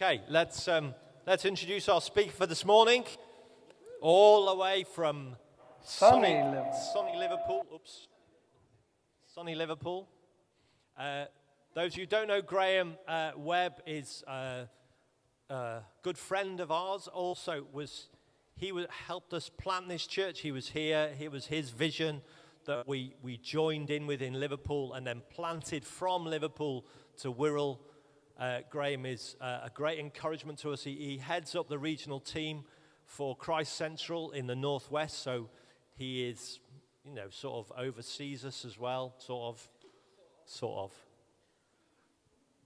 Okay, let's introduce our speaker for this morning, all the way from sunny Liverpool. Sunny Liverpool. Those of you who don't know Graham, Webb is a good friend of ours. Also, he helped us plant this church. He was here. It was his vision that we joined in with in Liverpool and then planted from Liverpool to Wirral. Graham is a great encouragement to us. He heads up the regional team for Christ Central in the northwest, so he is, sort of oversees us as well, sort of.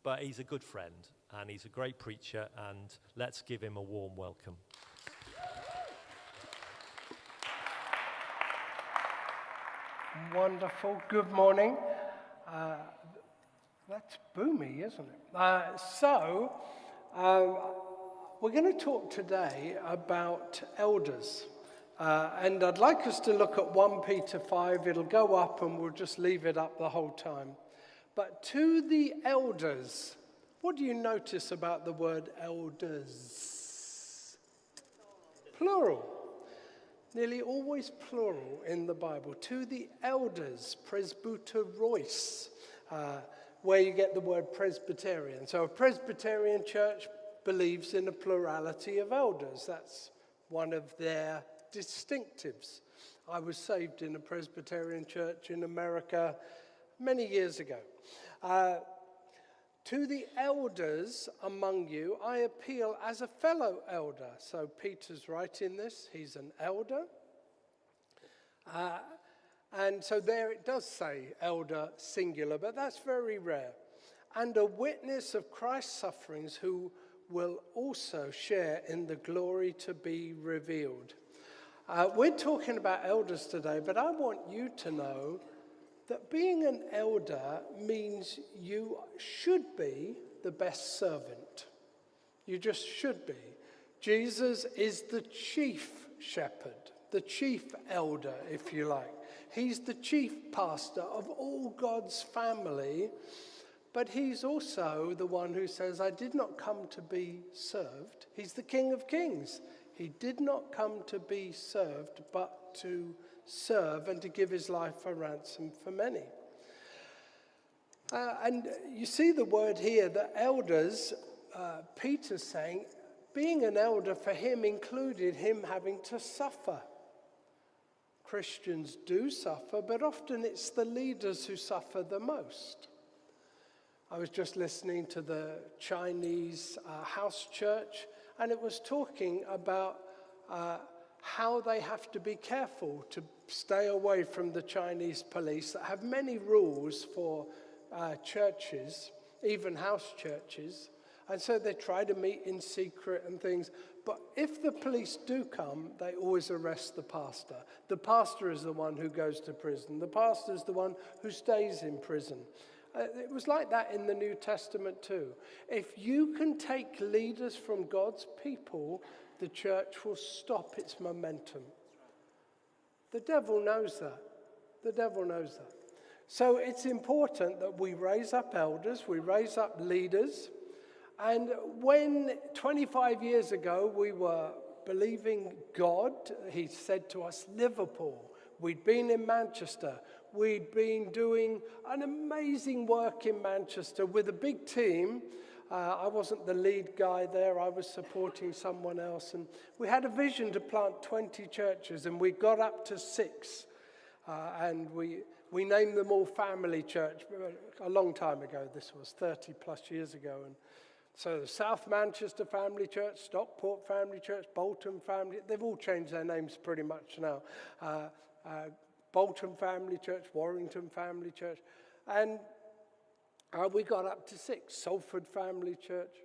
But he's a good friend, and he's a great preacher, and let's give him a warm welcome. Wonderful. Good morning. That's boomy, isn't it? We're going to talk today about elders. And I'd like us to look at 1 Peter 5. It'll go up and we'll just leave it up the whole time. But to the elders, what do you notice about the word elders? Plural. Nearly always plural in the Bible. To the elders, presbyteros. Where you get the word Presbyterian. So a Presbyterian church believes in a plurality of elders. That's one of their distinctives. I was saved in a Presbyterian church in America many years ago. To the elders among you, I appeal as a fellow elder. So Peter's writing this. He's an elder. And so there it does say elder singular, but that's very rare. And a witness of Christ's sufferings who will also share in the glory to be revealed. We're talking about elders today, but I want you to know that being an elder means you should be the best servant. You just should be. Jesus is the chief shepherd, the chief elder, if you like. He's the chief pastor of all God's family, but he's also the one who says, I did not come to be served. He's the King of Kings. He did not come to be served, but to serve and to give his life a ransom for many. And you see the word here, the elders, Peter's saying, being an elder for him included him having to suffer. Christians do suffer, but often it's the leaders who suffer the most. I was just listening to the Chinese house church, and it was talking about how they have to be careful to stay away from the Chinese police that have many rules for churches, even house churches. And so they try to meet in secret and things. But if the police do come, they always arrest the pastor. The pastor is the one who goes to prison. The pastor is the one who stays in prison. It was like that in the New Testament too. If you can take leaders from God's people, the church will stop its momentum. The devil knows that. The devil knows that. So it's important that we raise up elders, we raise up leaders. And when 25 years ago we were believing God, he said to us, Liverpool. We'd been in Manchester. We'd been doing an amazing work in Manchester with a big team. I wasn't the lead guy there. I was supporting someone else. And we had a vision to plant 20 churches, and we got up to 6. And we named them all Family Church a long time ago. This was 30 plus years ago. And so the South Manchester Family Church, Stockport Family Church, Bolton Family, they've all changed their names pretty much now. Bolton Family Church, Warrington Family Church. And we got up to 6, Salford Family Church.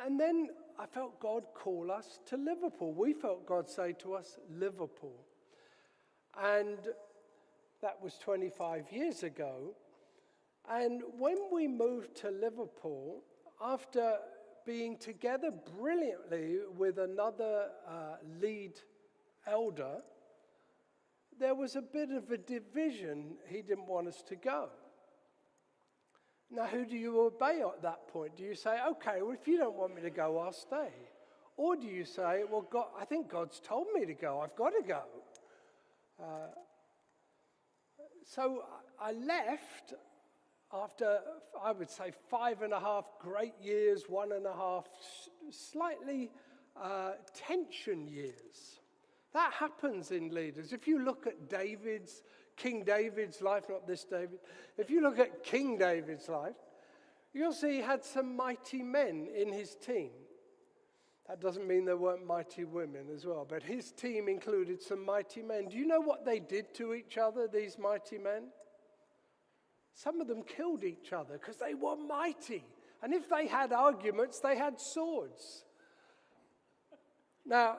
And then I felt God call us to Liverpool. We felt God say to us, Liverpool. And that was 25 years ago. And when we moved to Liverpool, after being together brilliantly with another lead elder, there was a bit of a division. He didn't want us to go. Now, who do you obey at that point? Do you say, okay, well, if you don't want me to go, I'll stay? Or do you say, well, God, I think God's told me to go, I've got to go? So I left after, I would say, 5.5 great years, 1.5 slightly tension years. That happens in leaders. If you look at King David's life, not this David, if you look at King David's life, you'll see he had some mighty men in his team. That doesn't mean there weren't mighty women as well, but his team included some mighty men. Do you know what they did to each other, these mighty men? Some of them killed each other because they were mighty. And if they had arguments, they had swords. Now,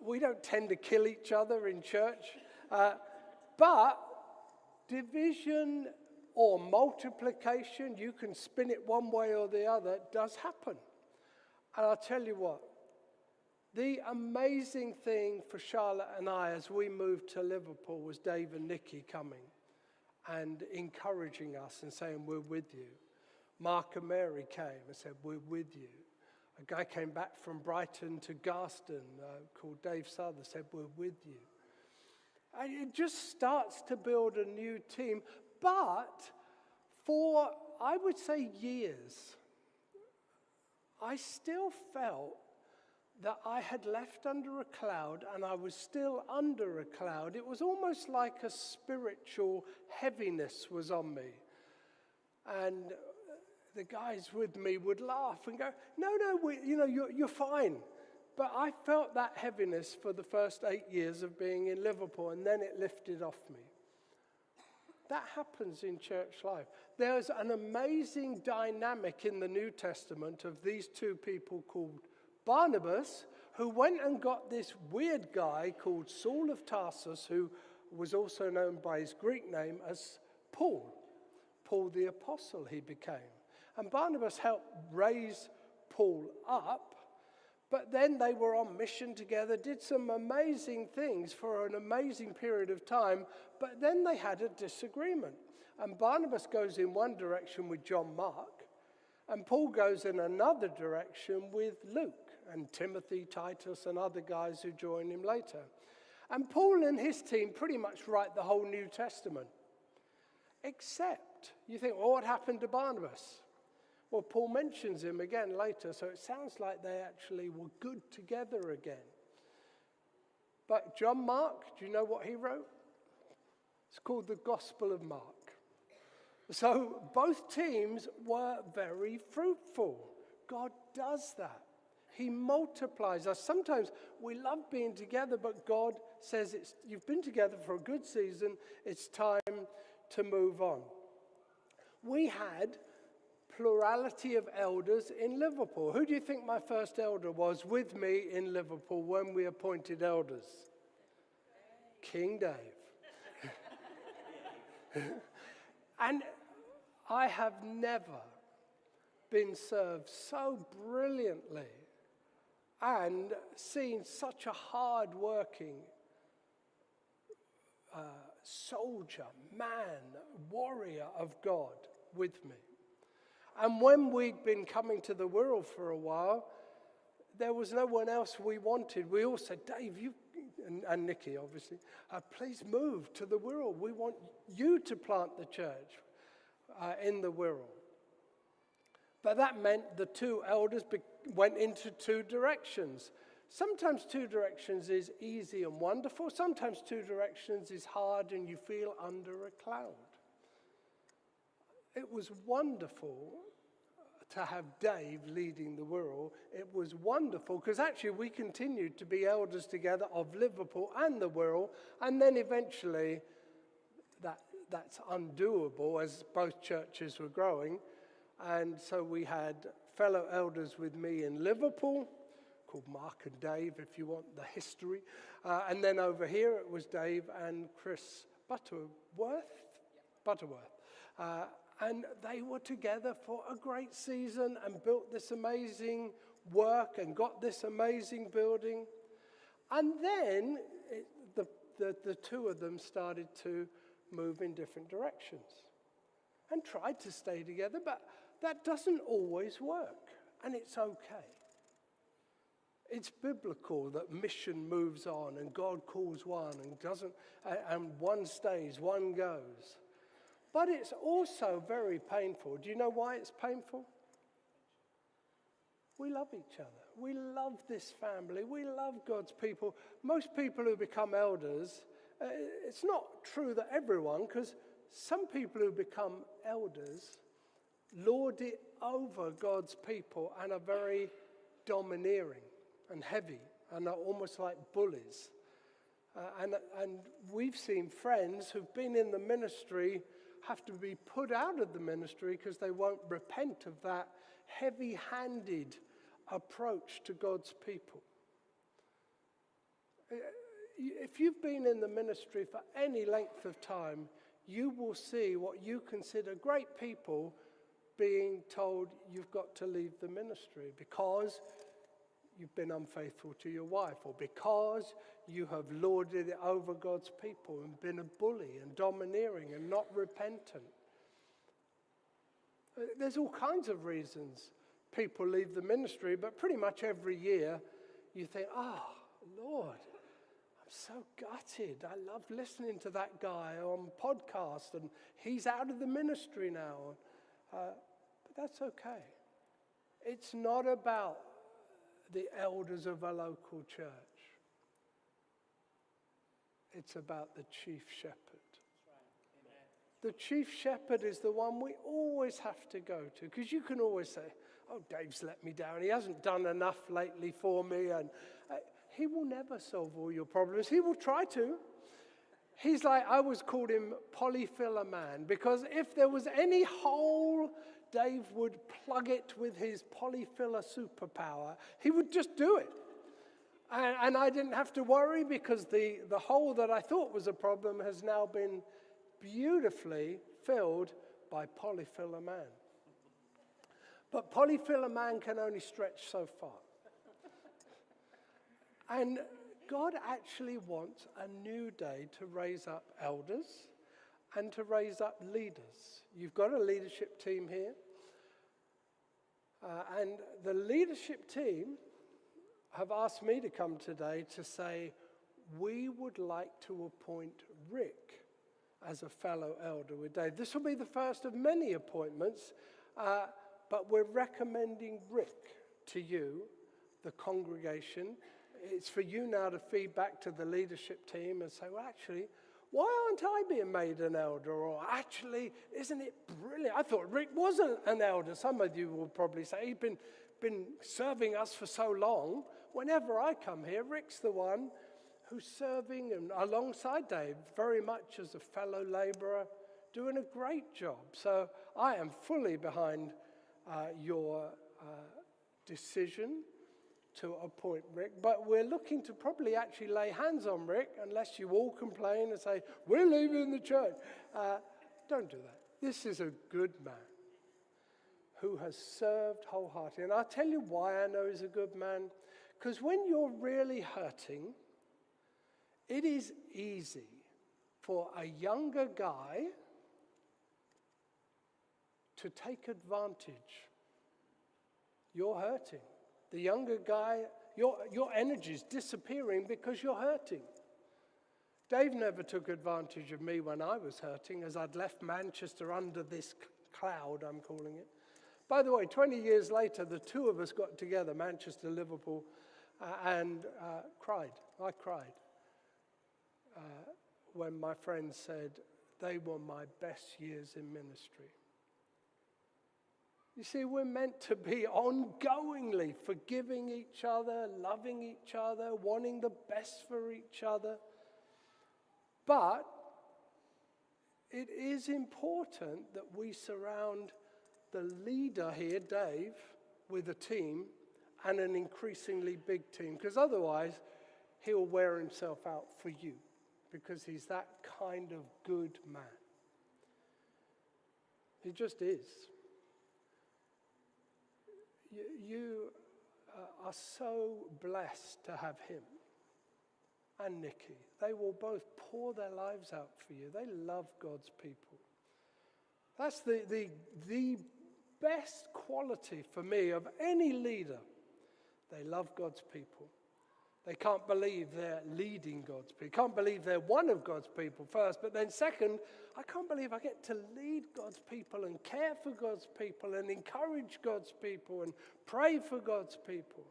we don't tend to kill each other in church, but division or multiplication, you can spin it one way or the other, does happen. And I'll tell you what, the amazing thing for Charlotte and I as we moved to Liverpool was Dave and Nikki coming and encouraging us and saying, we're with you. Mark and Mary came and said, we're with you. A guy came back from Brighton to Garston called Dave Souther, said, we're with you. And it just starts to build a new team. But for, I would say, years, I still felt that I had left under a cloud and I was still under a cloud. It was almost like a spiritual heaviness was on me. And the guys with me would laugh and go, no, you're fine. But I felt that heaviness for the first 8 years of being in Liverpool, and then it lifted off me. That happens in church life. There's an amazing dynamic in the New Testament of these two people called Barnabas, who went and got this weird guy called Saul of Tarsus, who was also known by his Greek name as Paul. Paul the Apostle he became. And Barnabas helped raise Paul up, but then they were on mission together, did some amazing things for an amazing period of time, but then they had a disagreement. And Barnabas goes in one direction with John Mark, and Paul goes in another direction with Luke and Timothy, Titus, and other guys who join him later. And Paul and his team pretty much write the whole New Testament. Except, you think, well, what happened to Barnabas? Well, Paul mentions him again later, so it sounds like they actually were good together again. But John Mark, do you know what he wrote? It's called the Gospel of Mark. So both teams were very fruitful. God does that. He multiplies us. Sometimes we love being together, but God says you've been together for a good season, it's time to move on. We had plurality of elders in Liverpool. Who do you think my first elder was with me in Liverpool when we appointed elders? King Dave. And I have never been served so brilliantly and seen such a hard-working soldier, man, warrior of God with me. And when we'd been coming to the Wirral for a while, there was no one else we wanted. We all said, Dave, and Nikki, obviously, please move to the Wirral. We want you to plant the church in the Wirral. But that meant the two elders went into two directions. Sometimes two directions is easy and wonderful. Sometimes two directions is hard and you feel under a cloud. It was wonderful to have Dave leading the Wirral. It was wonderful because actually we continued to be elders together of Liverpool and the Wirral, and then eventually that's undoable as both churches were growing. And so we had fellow elders with me in Liverpool, called Mark and Dave, if you want the history. And then over here it was Dave and Chris Butterworth. And they were together for a great season and built this amazing work and got this amazing building. And then the two of them started to move in different directions. and try to stay together, but that doesn't always work, and it's okay. It's biblical that mission moves on and God calls one and one stays, one goes. But it's also very painful. Do you know why it's painful? We love each other. We love this family. We love God's people. Most people who become elders, it's not true that everyone, because some people who become elders lord it over God's people and are very domineering and heavy and are almost like bullies. And we've seen friends who've been in the ministry have to be put out of the ministry because they won't repent of that heavy-handed approach to God's people. If you've been in the ministry for any length of time, you will see what you consider great people being told you've got to leave the ministry because you've been unfaithful to your wife, or because you have lorded it over God's people and been a bully and domineering and not repentant. There's all kinds of reasons people leave the ministry, but pretty much every year you think, oh, Lord, I'm so gutted. I love listening to that guy on podcast, and he's out of the ministry now. But that's okay. It's not about the elders of a local church. It's about the chief shepherd. The chief shepherd is the one we always have to go to, because you can always say, oh, Dave's let me down. He hasn't done enough lately for me. And he will never solve all your problems. He will try to. He's like, I always called him polyfiller man, because if there was any hole, Dave would plug it with his polyfiller superpower. He would just do it. And I didn't have to worry, because the hole that I thought was a problem has now been beautifully filled by polyfiller man. But polyfiller man can only stretch so far. And God actually wants a new day to raise up elders and to raise up leaders. You've got a leadership team here. And the leadership team have asked me to come today to say, we would like to appoint Rick as a fellow elder with Dave. This will be the first of many appointments, but we're recommending Rick to you, the congregation. It's for you now to feed back to the leadership team and say, well, actually, why aren't I being made an elder? Or actually, isn't it brilliant? I thought Rick wasn't an elder. Some of you will probably say, he's been serving us for so long. Whenever I come here, Rick's the one who's serving and alongside Dave very much as a fellow laborer, doing a great job. So I am fully behind your decision to appoint Rick, but we're looking to probably actually lay hands on Rick, unless you all complain and say, we're leaving the church. Don't do that. This is a good man who has served wholeheartedly. And I'll tell you why I know he's a good man. Because when you're really hurting, it is easy for a younger guy to take advantage. You're hurting. The younger guy, your energy is disappearing because you're hurting. Dave never took advantage of me when I was hurting, as I'd left Manchester under this cloud, I'm calling it. By the way, 20 years later, the two of us got together, Manchester, Liverpool, and cried. I cried when my friends said they were my best years in ministry. You see, we're meant to be ongoingly forgiving each other, loving each other, wanting the best for each other. But it is important that we surround the leader here, Dave, with a team and an increasingly big team, because otherwise he'll wear himself out for you, because he's that kind of good man. He just is. You are so blessed to have him and Nikki. They will both pour their lives out for you. They love God's people. That's the best quality for me of any leader. They love God's people. They can't believe they're leading God's people. Can't believe they're one of God's people first. But then second, I can't believe I get to lead God's people and care for God's people and encourage God's people and pray for God's people.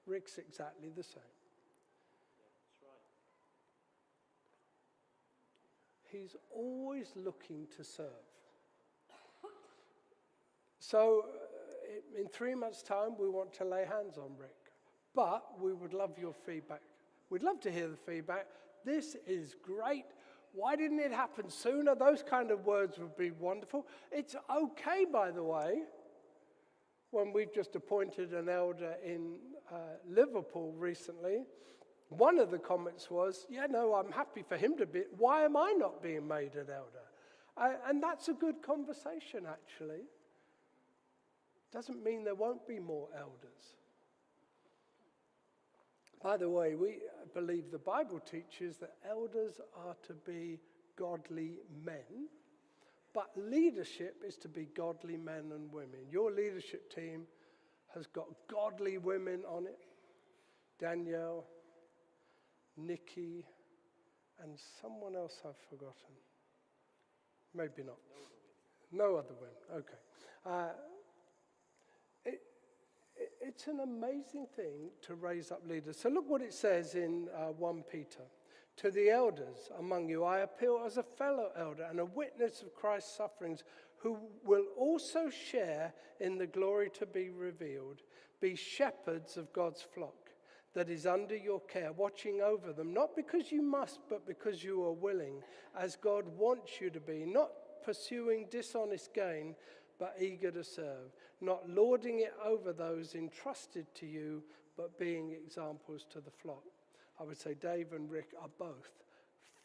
Rick's exactly the same. He's always looking to serve. So in 3 months' time, we want to lay hands on Rick. But we would love your feedback. We'd love to hear the feedback. This is great. Why didn't it happen sooner? Those kind of words would be wonderful. It's okay, by the way, when we've just appointed an elder in Liverpool recently, one of the comments was, I'm happy for him to be, why am I not being made an elder? And that's a good conversation, actually. Doesn't mean there won't be more elders. By the way, we believe the Bible teaches that elders are to be godly men, but leadership is to be godly men and women. Your leadership team has got godly women on it. Danielle, Nikki, and someone else I've forgotten. Maybe not. No other women. Okay. It's an amazing thing to raise up leaders. So look what it says in 1 Peter. To the elders among you, I appeal as a fellow elder and a witness of Christ's sufferings, who will also share in the glory to be revealed. Be shepherds of God's flock that is under your care, watching over them, not because you must, but because you are willing, as God wants you to be, not pursuing dishonest gain, but eager to serve, not lording it over those entrusted to you, but being examples to the flock. I would say Dave and Rick are both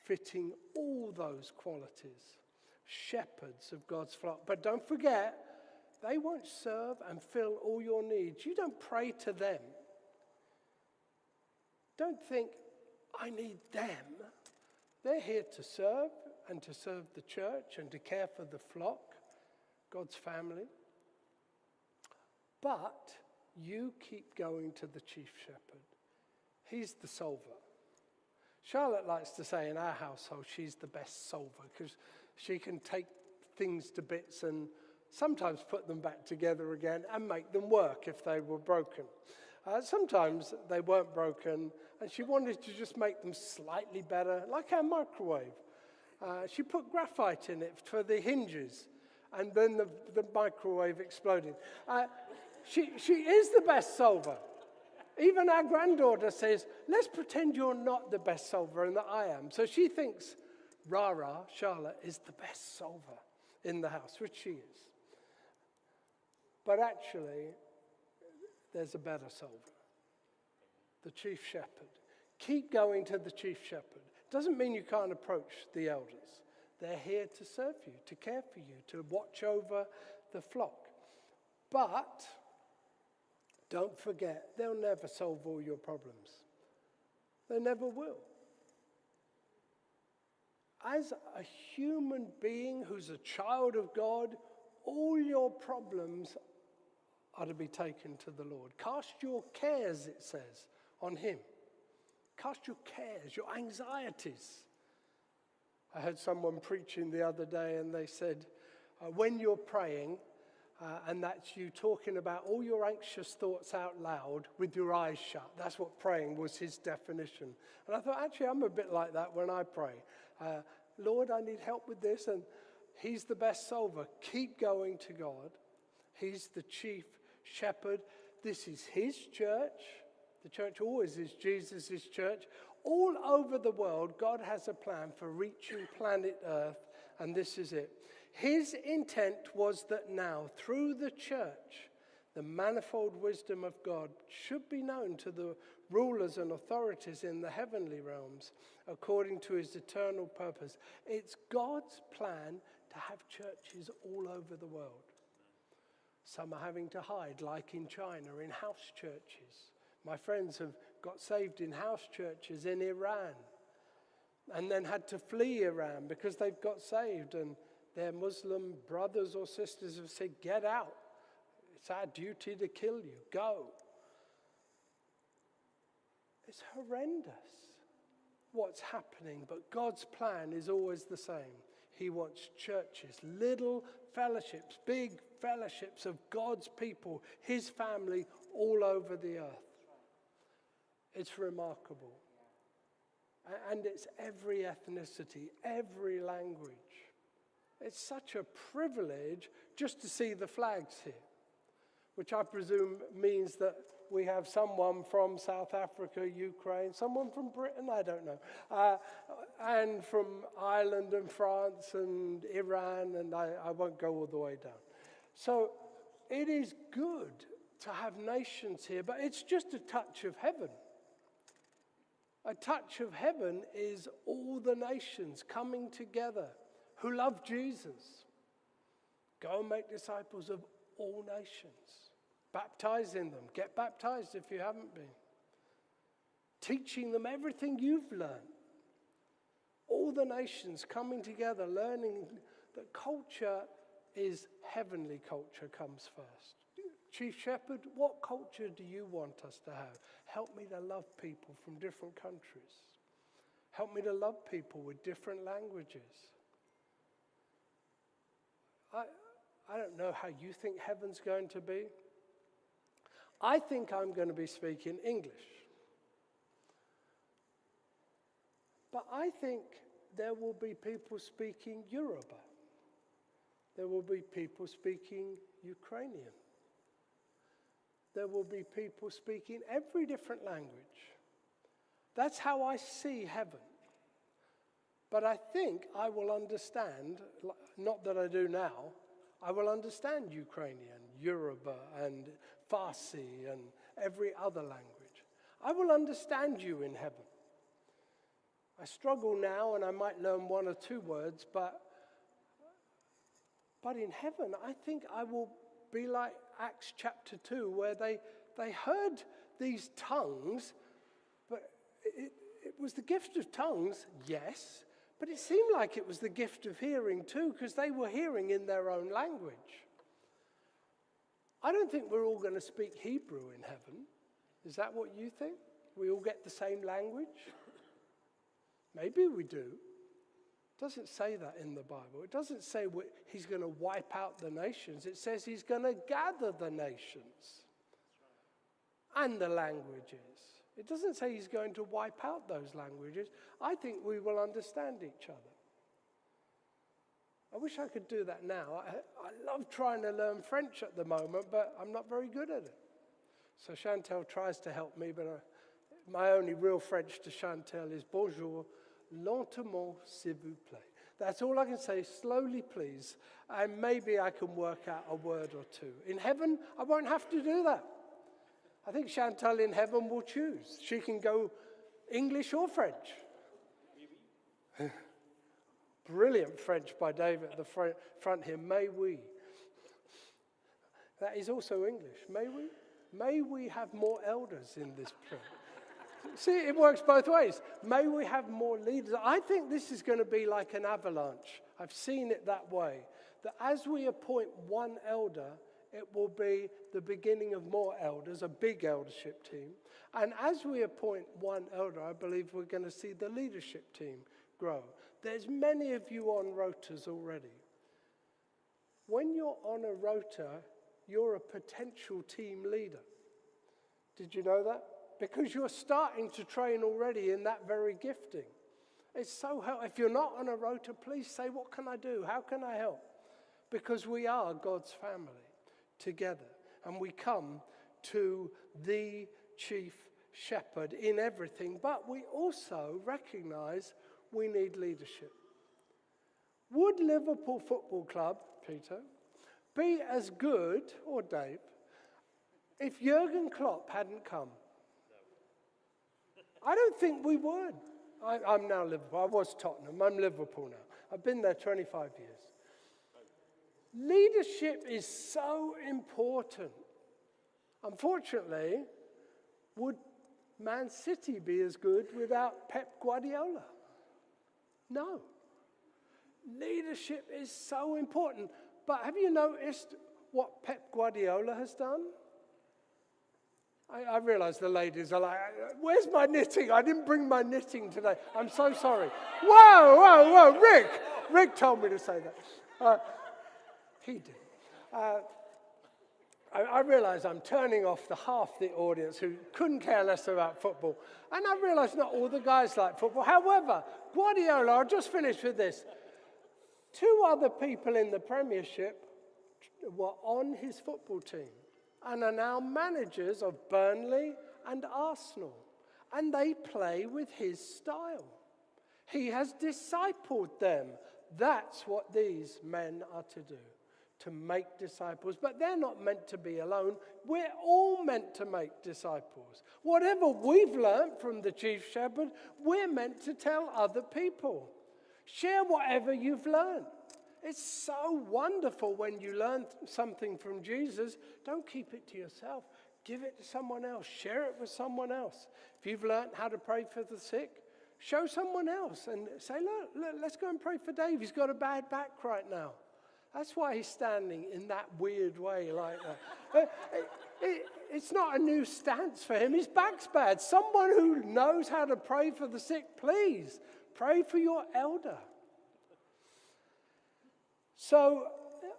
fitting all those qualities, shepherds of God's flock. But don't forget, they won't serve and fill all your needs. You don't pray to them. Don't think, I need them. They're here to serve and to serve the church and to care for the flock, God's family. But you keep going to the chief shepherd. He's the solver. Charlotte likes to say in our household she's the best solver because she can take things to bits and sometimes put them back together again and make them work if they were broken. Sometimes they weren't broken and she wanted to just make them slightly better, like our microwave. She put graphite in it for the hinges and then the microwave exploded. She is the best solver. Even our granddaughter says, let's pretend you're not the best solver and that I am. So she thinks Rara, Charlotte, is the best solver in the house, which she is. But actually, there's a better solver, the chief shepherd. Keep going to the chief shepherd. Doesn't mean you can't approach the elders. They're here to serve you, to care for you, to watch over the flock. But don't forget, they'll never solve all your problems. They never will. As a human being who's a child of God, all your problems are to be taken to the Lord. Cast your cares, it says, on him. Cast your cares, your anxieties. I heard someone preaching the other day and they said, when you're praying, and that's you talking about all your anxious thoughts out loud with your eyes shut. That's what praying was, his definition. And I thought, actually, I'm a bit like that when I pray. Lord, I need help with this. And he's the best solver. Keep going to God. He's the chief shepherd. This is his church. The church always is Jesus' church. All over the world, God has a plan for reaching planet Earth, and this is it. His intent was that now, through the church, the manifold wisdom of God should be known to the rulers and authorities in the heavenly realms, according to his eternal purpose. It's God's plan to have churches all over the world. Some are having to hide, like in China, in house churches. My friends have got saved in house churches in Iran and then had to flee Iran because they've got saved and their Muslim brothers or sisters have said, get out. It's our duty to kill you. Go. It's horrendous what's happening, but God's plan is always the same. He wants churches, little fellowships, big fellowships of God's people, his family all over the earth. It's remarkable. And it's every ethnicity, every language. It's such a privilege just to see the flags here, which I presume means that we have someone from South Africa, Ukraine, someone from Britain, I don't know, and from Ireland and France and Iran, and I won't go all the way down. So it is good to have nations here, but it's just a touch of heaven. A touch of heaven is all the nations coming together who love Jesus. Go and make disciples of all nations. Baptizing them. Get baptized if you haven't been. Teaching them everything you've learned. All the nations coming together, learning that culture is heavenly culture comes first. Chief Shepherd, what culture do you want us to have? Help me to love people from different countries. Help me to love people with different languages. I don't know how you think heaven's going to be. I think I'm going to be speaking English. But I think there will be people speaking Yoruba. There will be people speaking Ukrainian. There will be people speaking every different language. That's how I see heaven. But I think I will understand, not that I do now, I will understand Ukrainian, Yoruba, and Farsi, and every other language. I will understand you in heaven. I struggle now, and I might learn one or two words, but in heaven, I think I will be like Acts chapter 2, where they heard these tongues, but it was the gift of tongues, yes, but it seemed like it was the gift of hearing too, because they were hearing in their own language. I don't think we're all going to speak Hebrew in heaven. Is that what you think? We all get the same language? Maybe we do. It doesn't say that in the Bible. It doesn't say he's going to wipe out the nations. It says he's going to gather the nations and the languages. It doesn't say he's going to wipe out those languages. I think we will understand each other. I wish I could do that now. I love trying to learn French at the moment, but I'm not very good at it. So Chantel tries to help me, but my only real French to Chantel is bonjour, lentement, s'il vous plaît. That's all I can say, slowly please, and maybe I can work out a word or two. In heaven, I won't have to do that. I think Chantal in heaven will choose. She can go English or French. Brilliant French by David at the front here. May we. That is also English. May we? May we have more elders in this place. See, it works both ways. May we have more leaders. I think this is going to be like an avalanche. I've seen it that way. That as we appoint one elder, it will be the beginning of more elders, a big eldership team. And as we appoint one elder, I believe we're going to see the leadership team grow. There's many of you on rotas already. When you're on a rota, you're a potential team leader. Did you know that? Because you're starting to train already in that very gifting. It's so helpful. If you're not on a rota, please say, what can I do? How can I help? Because we are God's family together. And we come to the chief shepherd in everything. But we also recognize we need leadership. Would Liverpool Football Club, Peter, be as good, or Dave, if Jurgen Klopp hadn't come? I don't think we would. I'm now Liverpool. I was Tottenham. I'm Liverpool now. I've been there 25 years. Leadership is so important. Unfortunately, would Man City be as good without Pep Guardiola? No. Leadership is so important. But have you noticed what Pep Guardiola has done? I realise the ladies are like, where's my knitting? I didn't bring my knitting today. I'm so sorry. Whoa, Rick. Rick told me to say that. He did. I realise I'm turning off the half the audience who couldn't care less about football. And I realise not all the guys like football. However, Guardiola, I'll just finish with this. 2 other people in the Premiership were on his football team and are now managers of Burnley and Arsenal. And they play with his style. He has discipled them. That's what these men are to do, to make disciples. But they're not meant to be alone. We're all meant to make disciples. Whatever we've learned from the chief shepherd, we're meant to tell other people. Share whatever you've learned. It's so wonderful when you learn something from Jesus. Don't keep it to yourself. Give it to someone else. Share it with someone else. If you've learned how to pray for the sick, show someone else and say, look, let's go and pray for Dave. He's got a bad back right now. That's why he's standing in that weird way like that. It's not a new stance for him. His back's bad. Someone who knows how to pray for the sick, please pray for your elder. So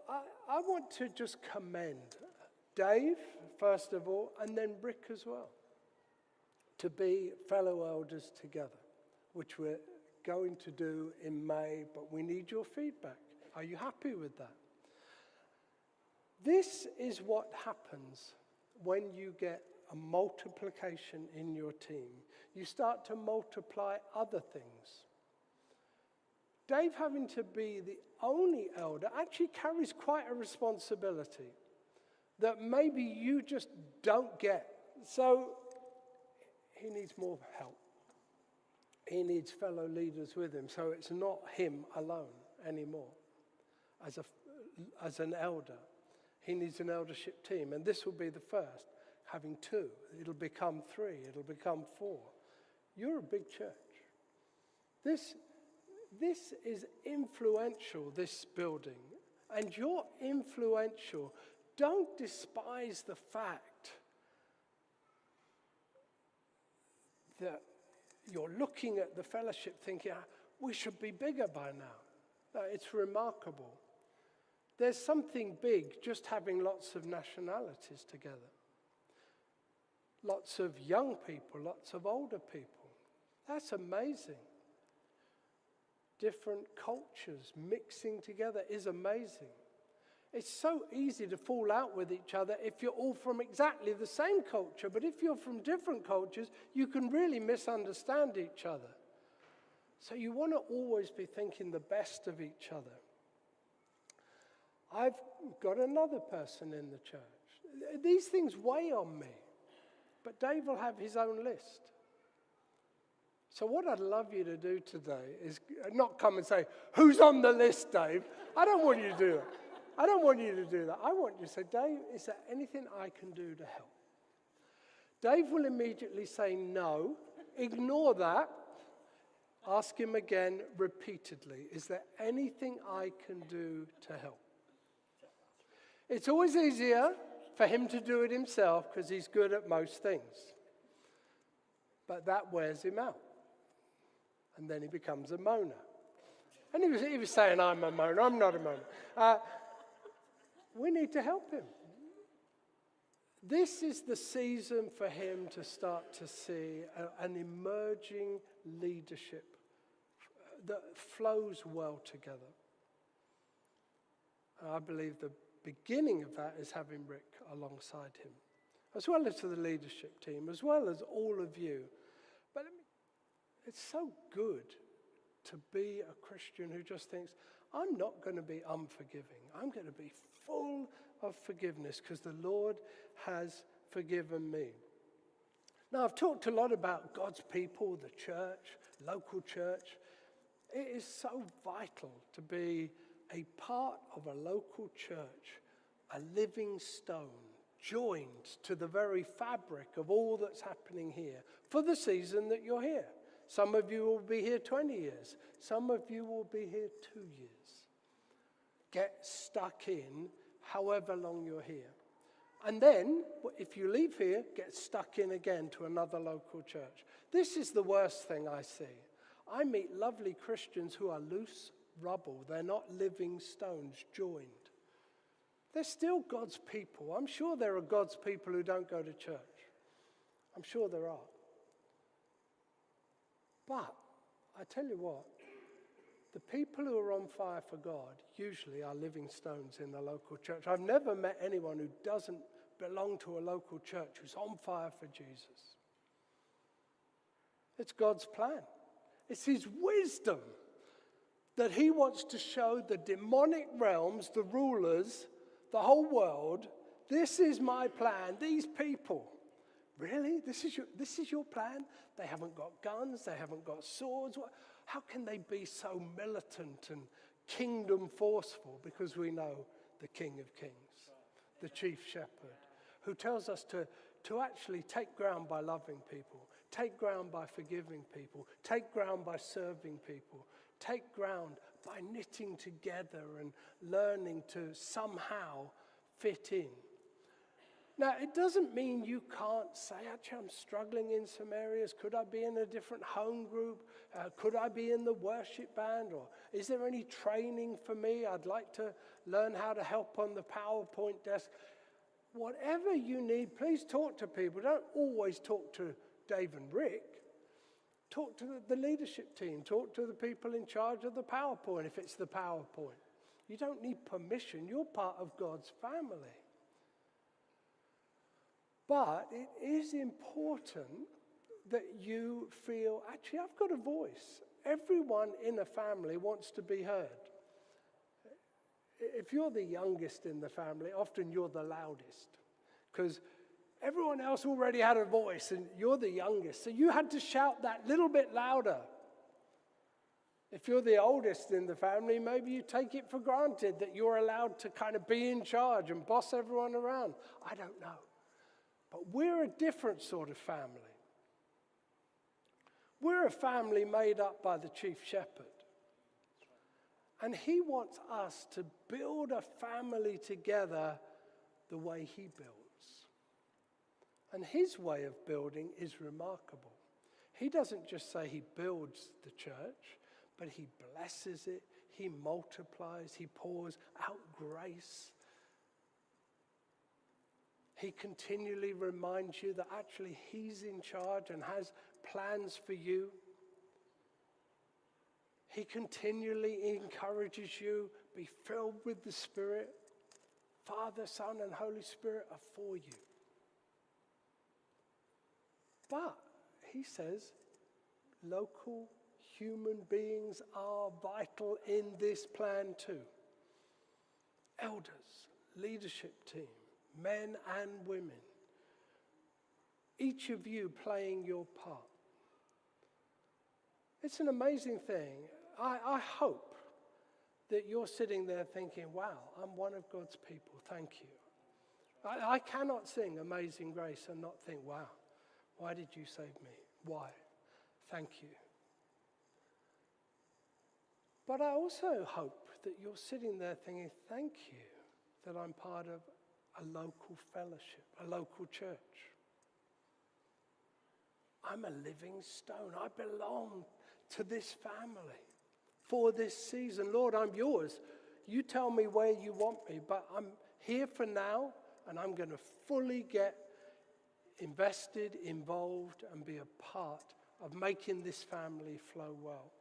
I want to just commend Dave, first of all, and then Rick as well, to be fellow elders together, which we're going to do in May, but we need your feedback. Are you happy with that? This is what happens when you get a multiplication in your team. You start to multiply other things. Dave having to be the only elder actually carries quite a responsibility that maybe you just don't get. So he needs more help. He needs fellow leaders with him. So it's not him alone anymore. As an elder, he needs an eldership team. And this will be the first, having 2. It'll become 3. It'll become 4. You're a big church. This is influential, this building. And you're influential. Don't despise the fact that you're looking at the fellowship thinking, we should be bigger by now. It's remarkable. There's something big just having lots of nationalities together. Lots of young people, lots of older people. That's amazing. Different cultures mixing together is amazing. It's so easy to fall out with each other if you're all from exactly the same culture, but if you're from different cultures, you can really misunderstand each other. So you want to always be thinking the best of each other. I've got another person in the church. These things weigh on me, but Dave will have his own list. So what I'd love you to do today is not come and say, who's on the list, Dave? I don't want you to do that. I don't want you to do that. I want you to say, Dave, is there anything I can do to help? Dave will immediately say no. Ignore that. Ask him again repeatedly. Is there anything I can do to help? It's always easier for him to do it himself because he's good at most things. But that wears him out. And then he becomes a moaner. And he was saying, I'm a moaner. I'm not a moaner. We need to help him. This is the season for him to start to see an emerging leadership that flows well together. I believe the beginning of that is having Rick alongside him, as well as to the leadership team, as well as all of you. But it's so good to be a Christian who just thinks, I'm not going to be unforgiving. I'm going to be full of forgiveness because the Lord has forgiven me. Now, I've talked a lot about God's people, the church, local church. It is so vital to be a part of a local church, a living stone, joined to the very fabric of all that's happening here for the season that you're here. Some of you will be here 20 years. Some of you will be here 2 years. get stuck in however long you're here. And then, if you leave here, get stuck in again to another local church. This is the worst thing I see. I meet lovely Christians who are loose rubble. They're not living stones joined. They're still God's people. I'm sure there are God's people who don't go to church. I'm sure there are. But I tell you what, the people who are on fire for God usually are living stones in the local church. I've never met anyone who doesn't belong to a local church who's on fire for Jesus. It's God's plan. It's his wisdom that he wants to show the demonic realms, the rulers, the whole world, this is my plan, these people. Really? This is your plan? They haven't got guns, they haven't got swords. How can they be so militant and kingdom forceful? Because we know the King of Kings, the chief shepherd, who tells us to actually take ground by loving people, take ground by forgiving people, take ground by serving people, take ground by knitting together and learning to somehow fit in. Now, it doesn't mean you can't say, actually, I'm struggling in some areas. Could I be in a different home group? Could I be in the worship band? Or is there any training for me? I'd like to learn how to help on the PowerPoint desk. Whatever you need, please talk to people. Don't always talk to Dave and Rick. Talk to the leadership team. Talk to the people in charge of the PowerPoint, if it's the PowerPoint. You don't need permission. You're part of God's family. But it is important that you feel, actually, I've got a voice. Everyone in a family wants to be heard. If you're the youngest in the family, often you're the loudest, because everyone else already had a voice and you're the youngest. So you had to shout that little bit louder. If you're the oldest in the family, maybe you take it for granted that you're allowed to kind of be in charge and boss everyone around. I don't know. But we're a different sort of family. We're a family made up by the chief shepherd. And he wants us to build a family together the way he builds. And his way of building is remarkable. He doesn't just say he builds the church, but he blesses it, he multiplies, he pours out grace. He continually reminds you that actually he's in charge and has plans for you. He continually encourages you, be filled with the Spirit. Father, Son, and Holy Spirit are for you. But he says local human beings are vital in this plan too. Elders, leadership team, men and women, each of you playing your part. It's an amazing thing. I hope that you're sitting there thinking, wow, I'm one of God's people, thank you. I cannot sing Amazing Grace and not think, wow, why did you save me? Why? Thank you. But I also hope that you're sitting there thinking, thank you that I'm part of a local fellowship, a local church. I'm a living stone. I belong to this family for this season. Lord, I'm yours. You tell me where you want me, but I'm here for now, and I'm going to fully get invested, involved, and be a part of making this family flow well.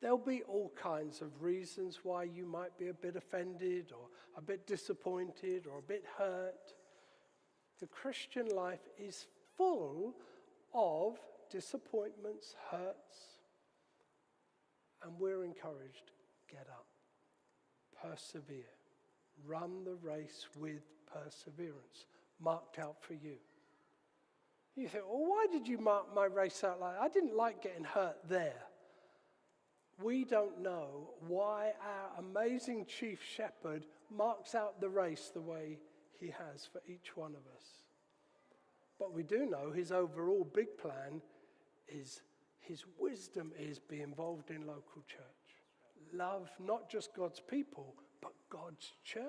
There'll be all kinds of reasons why you might be a bit offended or a bit disappointed or a bit hurt. The Christian life is full of disappointments, hurts, and we're encouraged, get up, persevere, run the race with perseverance, marked out for you. You think, well, why did you mark my race out like that? I didn't like getting hurt there. We don't know why our amazing chief shepherd marks out the race the way he has for each one of us. But we do know his overall big plan is his wisdom is be involved in local church. love not just God's people, but God's church.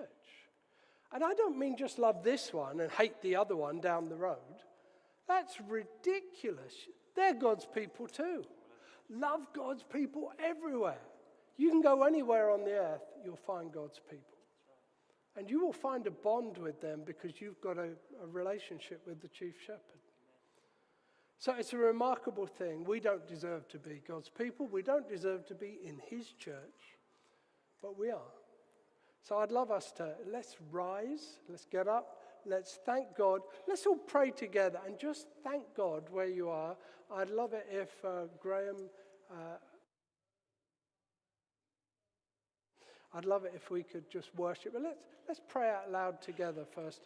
And I don't mean just love this one and hate the other one down the road. That's ridiculous. They're God's people too. Love God's people everywhere. You can go anywhere on the earth, you'll find God's people. And you will find a bond with them because you've got a relationship with the chief shepherd. So it's a remarkable thing. We don't deserve to be God's people. We don't deserve to be in his church, but we are. So I'd love us to, let's rise, let's get up, let's thank God. Let's all pray together and just thank God where you are. I'd love it if Graham, I'd love it if we could just worship. But let's pray out loud together first.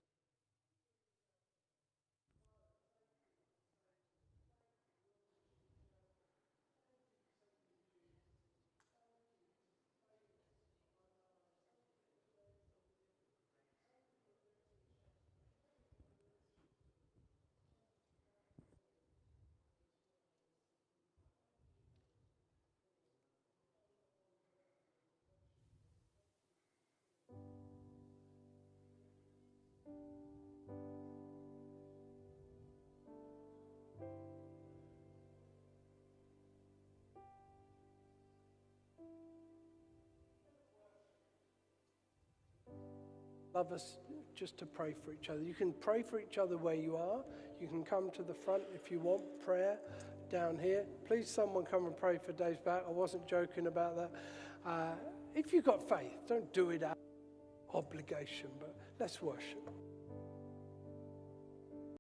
Love us just to pray for each other. You can pray for each other where you are. You can come to the front if you want prayer down here. Please, someone come and pray for Dave's back. I wasn't joking about that. If you've got faith, don't do it out of obligation, but let's worship.